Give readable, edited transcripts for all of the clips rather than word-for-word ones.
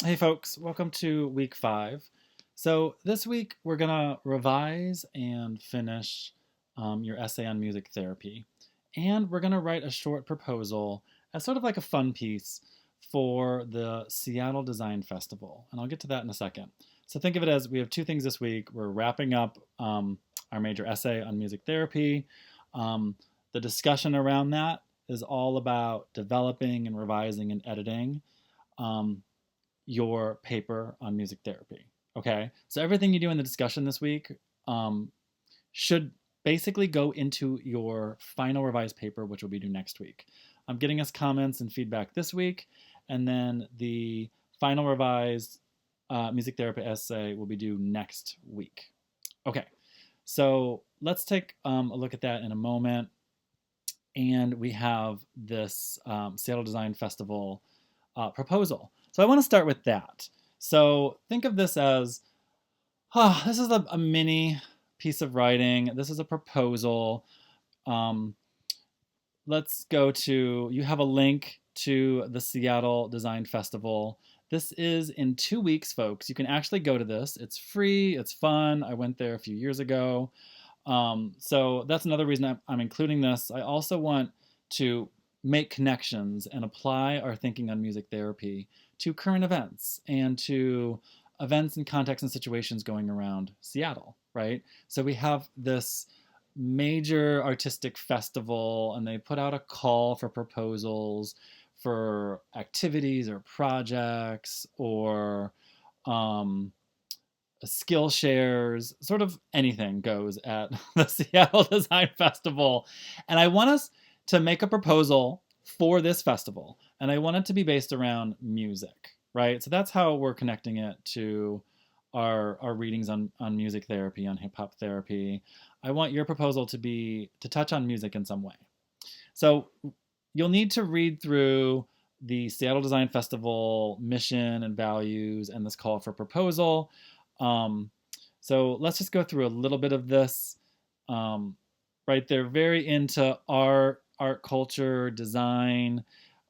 Hey folks, welcome to week 5. So this week we're gonna revise and finish your essay on music therapy. And we're gonna write a short proposal as sort of like a fun piece for the Seattle Design Festival. And I'll get to that in a second. So think of it as we have two things this week. We're wrapping up our major essay on music therapy. Um, the discussion around that is all about developing and revising and editing. Um, your paper on music therapy. Okay, so everything you do in the discussion this week um, should basically go into your final revised paper, which will be due next week. I'm getting us comments and feedback this week, and then the final revised music therapy essay will be due next week. Okay, so let's take a look at that in a moment. And we have this Seattle Design Festival proposal. So I want to start with that. So think of this as, this is a mini piece of writing. This is a proposal. Um, let's go to, you have a link to the Seattle Design Festival. This is in 2 weeks, folks. You can actually go to this. It's free, it's fun. I went there a few years ago. So that's another reason I'm including this. I also want to make connections and apply our thinking on music therapy to current events and to events and contexts and situations going around Seattle, right? So we have this major artistic festival and they put out a call for proposals for activities or projects or um, skill shares, sort of anything goes at the Seattle Design Festival. And I want us to make a proposal for this festival. And I want it to be based around music, right? So that's how we're connecting it to our readings on music therapy, on hip hop therapy. I want your proposal to touch on music in some way. So you'll need to read through the Seattle Design Festival mission and values and this call for proposal. Um, so let's just go through a little bit of this. Right, they're very into art, culture, design.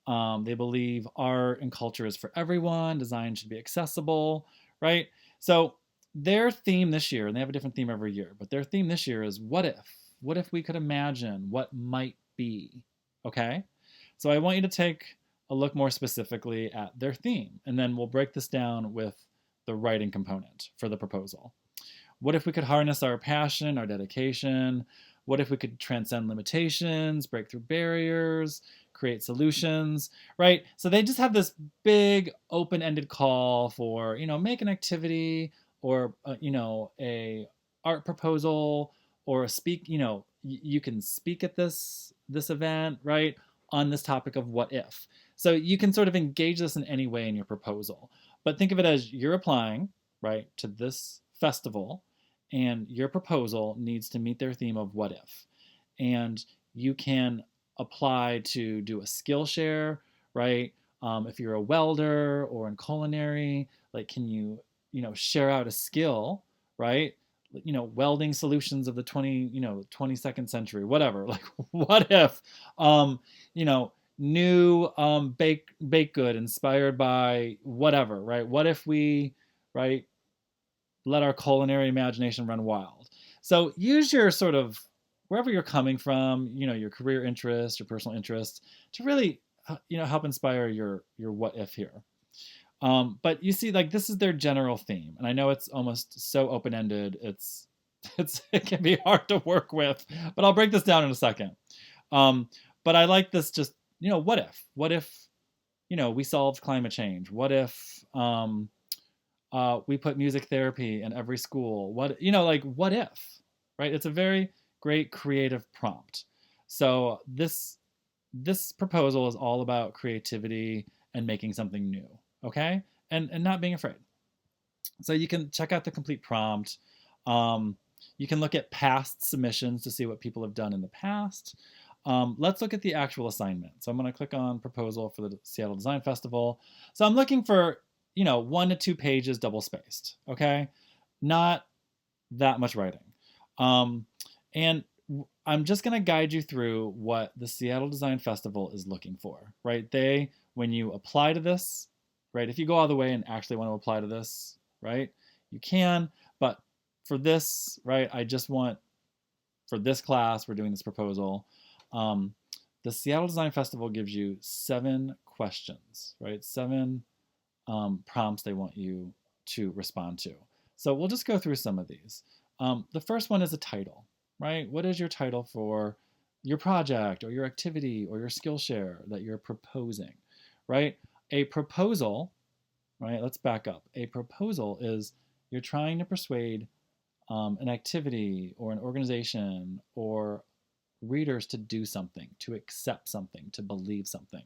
They believe art and culture is for everyone. Design should be accessible, right? So their theme this year, and they have a different theme every year, but their theme this year is what if? What if we could imagine what might be? Okay, so I want you to take a look more specifically at their theme, and then we'll break this down with the writing component for the proposal. What if we could harness our passion, our dedication? What if we could transcend limitations, break through barriers, create solutions, right? So they just have this big open-ended call for, make an activity or, a art proposal or a speak, you can speak at this event, right? On this topic of what if. So you can sort of engage this in any way in your proposal. But think of it as you're applying, right, to this festival, and your proposal needs to meet their theme of what if. And you can apply to do a skill share, right? If you're a welder or in culinary, like, can you, share out a skill, right? Welding solutions of the 22nd century, whatever. Like, what if, you know, new baked good inspired by whatever, right? What if we, right, let our culinary imagination run wild? So use your sort of wherever you're coming from, your career interests, your personal interests, to really, help inspire your what if here. But you see, like, this is their general theme, and I know it's almost so open ended. It can be hard to work with, but I'll break this down in a second. Um, but I like this. Just, what if? What if, we solved climate change? What if we put music therapy in every school? Like, what if? Right? It's a very great creative prompt. So this proposal is all about creativity and making something new. Okay, and not being afraid. So you can check out the complete prompt. Um, you can look at past submissions to see what people have done in the past. Let's look at the actual assignment. So I'm going to click on proposal for the Seattle Design Festival. So I'm looking for, 1 to 2 pages double spaced. Okay, not that much writing. And I'm just going to guide you through what the Seattle Design Festival is looking for, right? When you apply to this right? If you go all the way and actually want to apply to this, right, you can. But for this, right, I just want, for this class, we're doing this proposal. Um, the Seattle Design Festival gives you 7 questions, right? 7 prompts they want you to respond to. So we'll just go through some of these. The first one is a title, right? What is your title for your project or your activity or your Skillshare that you're proposing, right? A proposal, right? Let's back up. A proposal is you're trying to persuade an activity or an organization or readers to do something, to accept something, to believe something.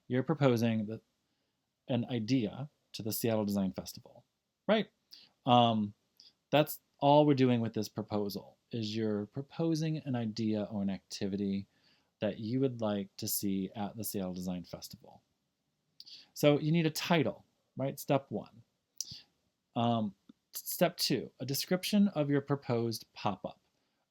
You're proposing an idea to the Seattle Design Festival, right? Um, that's all we're doing with this proposal is you're proposing an idea or an activity that you would like to see at the Seattle Design Festival. So you need a title, right? Step 1. Step 2, a description of your proposed pop-up.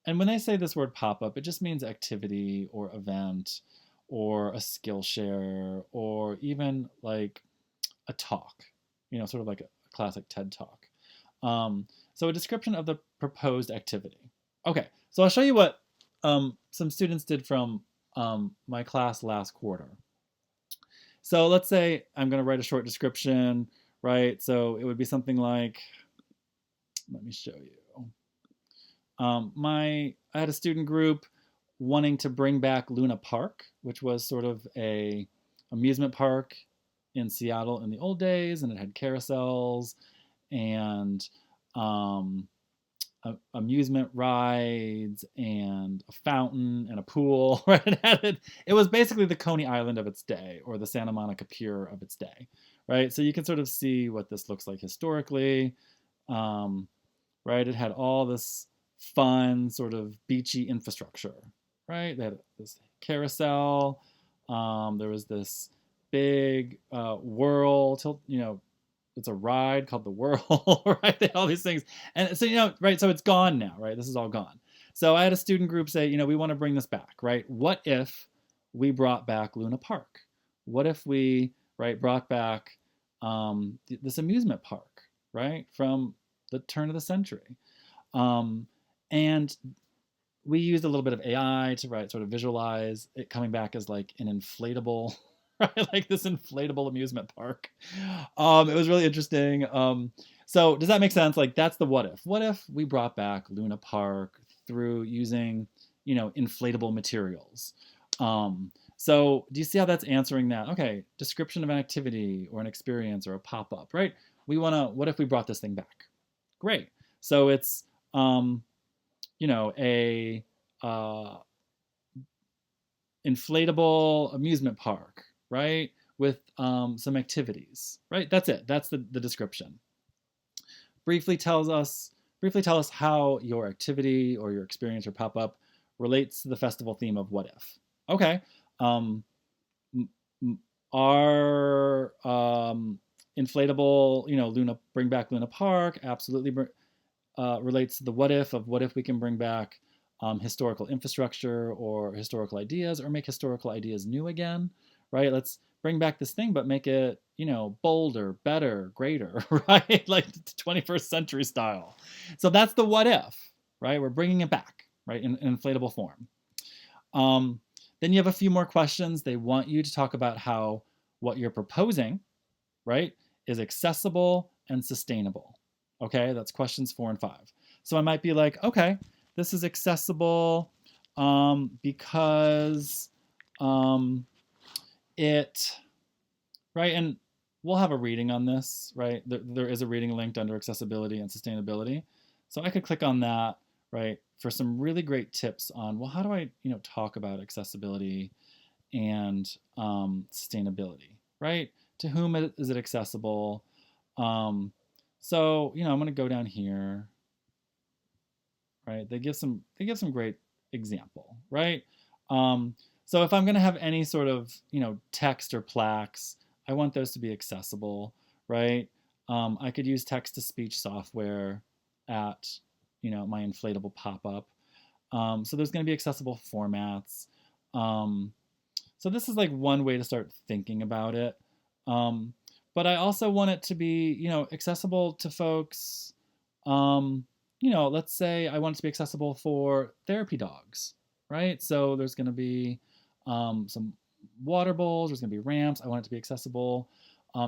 And when they say this word pop-up, it just means activity or event or a Skillshare or even like a talk, sort of like a classic TED talk. So a description of the proposed activity. Okay, so I'll show you what some students did from my class last quarter. So let's say I'm going to write a short description, right? So it would be something like, let me show you. I had a student group wanting to bring back Luna Park, which was sort of a amusement park in Seattle in the old days, and it had carousels and amusement rides and a fountain and a pool. Right? It was basically the Coney Island of its day, or the Santa Monica Pier of its day. Right? So you can sort of see what this looks like historically. Right? It had all this fun sort of beachy infrastructure. Right? They had this carousel. There was this big whirl, it's a ride called the Whirl, right? They had all these things. And so, right, so it's gone now, right? This is all gone. So I had a student group say, we want to bring this back, right? What if we brought back Luna Park? What if we, right, brought back this amusement park, right, from the turn of the century? And we used a little bit of AI to sort of visualize it coming back as like an inflatable, right? Like this inflatable amusement park. It was really interesting. So does that make sense? Like that's the what if. What if we brought back Luna Park through using, inflatable materials? So do you see how that's answering that? Okay, description of an activity or an experience or a pop-up, right? What if we brought this thing back? Great. So it's, a inflatable amusement park, right? With some activities, right? That's it. That's the description. Briefly tell us how your activity or your experience or pop-up relates to the festival theme of what if. Okay. Our inflatable, bring back Luna Park absolutely relates to the what if we can bring back historical infrastructure or historical ideas or make historical ideas new again, right? Let's bring back this thing, but make it, bolder, better, greater, right? Like 21st century style. So that's the what if, right? We're bringing it back, right, in inflatable form. Then you have a few more questions. They want you to talk about how what you're proposing, right, is accessible and sustainable. Okay, that's questions 4 and 5. So I might be like, okay, this is accessible because it, right, and we'll have a reading on this, right? There is a reading linked under accessibility and sustainability. So I could click on that, right, for some really great tips on, well, how do I, talk about accessibility and sustainability, right? To whom is it accessible? So, I'm going to go down here, right? They give some great example, right? So if I'm going to have any sort of, text or plaques, I want those to be accessible, right? I could use text-to-speech software at, my inflatable pop-up. So there's going to be accessible formats. So this is like one way to start thinking about it. but I also want it to be, accessible to folks. Um, let's say I want it to be accessible for therapy dogs, right? So there's going to be some water bowls, there's going to be ramps. I want it to be accessible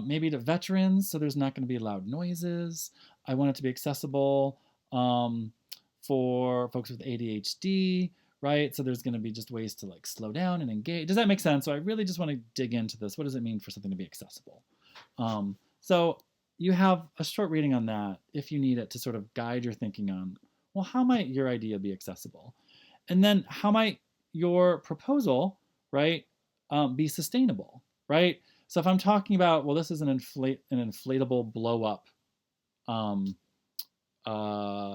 maybe to veterans, so there's not going to be loud noises. I want it to be accessible for folks with ADHD, right? So there's going to be just ways to like slow down and engage. Does that make sense? So I really just want to dig into this. What does it mean for something to be accessible? So you have a short reading on that if you need it to sort of guide your thinking on, well, how might your idea be accessible? And then how might your proposal, right, be sustainable, right? So if I'm talking about, well, this is an inflatable blow up um,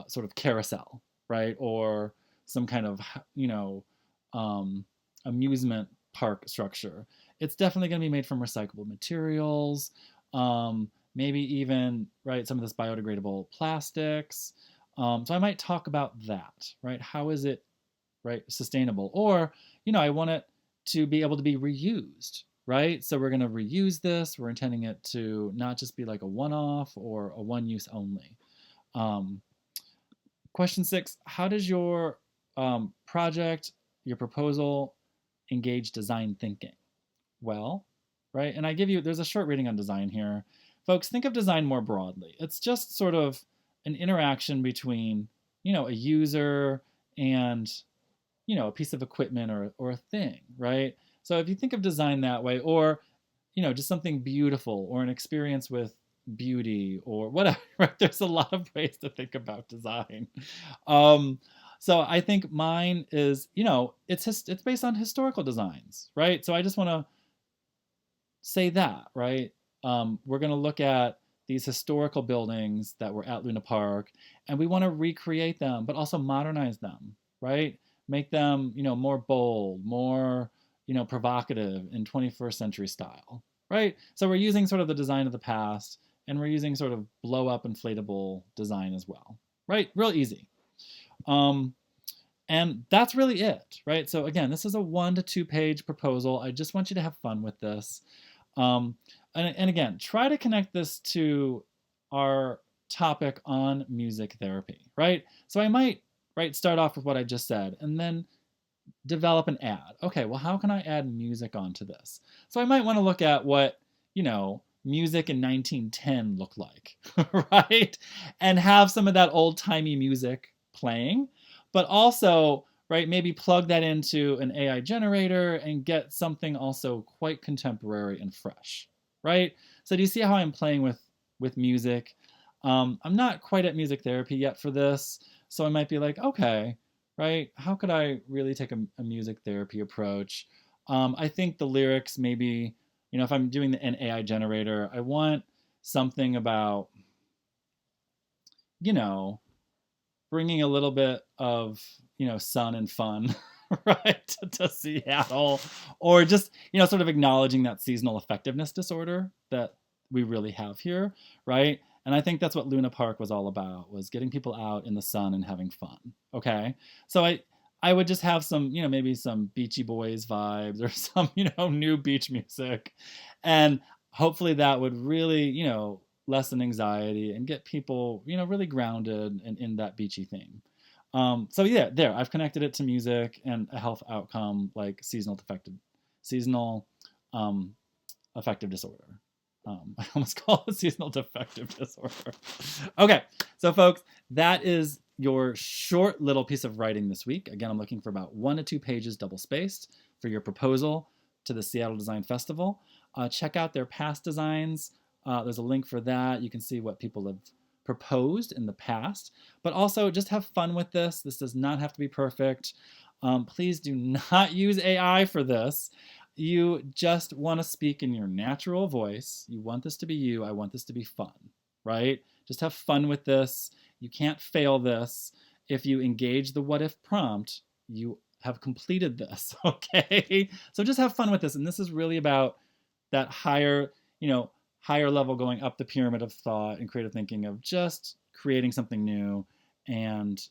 sort of carousel, right, or some kind of um, amusement park structure. It's definitely going to be made from recyclable materials, maybe even right some of this biodegradable plastics. So I might talk about that, right? How is it right sustainable? Or I want it to be able to be reused, right? So we're going to reuse this. We're intending it to not just be like a one-off or a one-use only. Um, Question 6, how does your project, your proposal engage design thinking? Well, right, and there's a short reading on design here. Folks, think of design more broadly. It's just sort of an interaction between, a user and, a piece of equipment or a thing, right? So if you think of design that way, or, just something beautiful or an experience with beauty or whatever, right? There's a lot of ways to think about design. Um, so I think mine is, it's based on historical designs, right? So I just want to say that, right? We're going to look at these historical buildings that were at Luna Park, and we want to recreate them, but also modernize them, right? Make them, more bold, more, provocative in 21st century style, right? So we're using sort of the design of the past, and we're using sort of blow up inflatable design as well, right? Real easy. And that's really it, right? So again, this is a 1 to 2 page proposal. I just want you to have fun with this. Um, and again, try to connect this to our topic on music therapy, right? So I might, right, start off with what I just said and then develop an ad. Okay, well, how can I add music onto this? So I might want to look at what, music in 1910 looked like, right? And have some of that old timey music playing, but also, right, maybe plug that into an AI generator and get something also quite contemporary and fresh, right? So do you see how I'm playing with music? I'm not quite at music therapy yet for this, so I might be like, okay, right, how could I really take a music therapy approach? I think the lyrics maybe, if I'm doing an AI generator, I want something about, you know, bringing a little bit of sun and fun right to Seattle, or just sort of acknowledging that seasonal effectiveness disorder that we really have here, right? And I think that's what Luna Park was all about, was getting people out in the sun and having fun. Okay, so I would just have some maybe some Beachy Boys vibes or some new beach music, and hopefully that would really lessen anxiety and get people, really grounded and in that beachy theme. So yeah, there, I've connected it to music and a health outcome like seasonal affective disorder. I almost call it seasonal defective disorder. Okay, so folks, that is your short little piece of writing this week. Again, I'm looking for about 1 to 2 pages double spaced for your proposal to the Seattle Design Festival. Check out their past designs. There's a link for that. You can see what people have proposed in the past, but also just have fun with this. This does not have to be perfect. Please do not use AI for this. You just want to speak in your natural voice. You want this to be you. I want this to be fun, right? Just have fun with this. You can't fail this. If you engage the what if prompt, you have completed this, okay? So just have fun with this. And this is really about that higher, higher level, going up the pyramid of thought and creative thinking, of just creating something new and,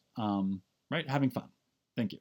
right, having fun. Thank you.